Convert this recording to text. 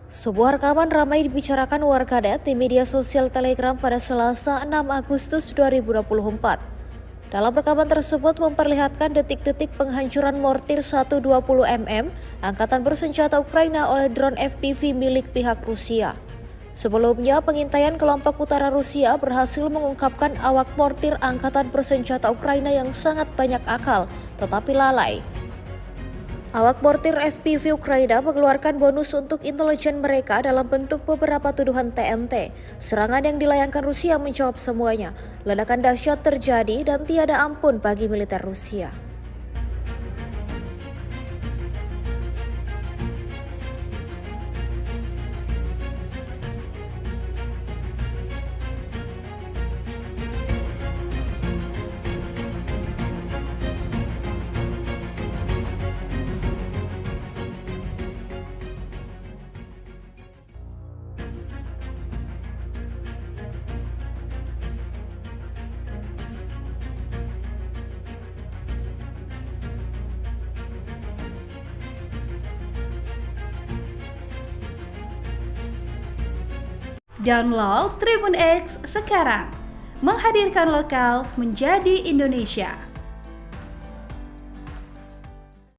Sebuah rekaman ramai dibicarakan warganet di media sosial Telegram pada Selasa 6 Agustus 2024. Dalam rekaman tersebut memperlihatkan detik-detik penghancuran mortir 120 mm angkatan bersenjata Ukraina oleh drone FPV milik pihak Rusia. Sebelumnya, pengintaian kelompok utara Rusia berhasil mengungkapkan awak mortir angkatan bersenjata Ukraina yang sangat banyak akal, tetapi lalai. Awak mortir FPV Ukraina mengeluarkan bonus untuk intelijen mereka dalam bentuk beberapa tuduhan TNT. Serangan yang dilayangkan Rusia menjawab semuanya. Ledakan dahsyat terjadi dan tiada ampun bagi militer Rusia. Download Tribun X sekarang, menghadirkan lokal menjadi Indonesia.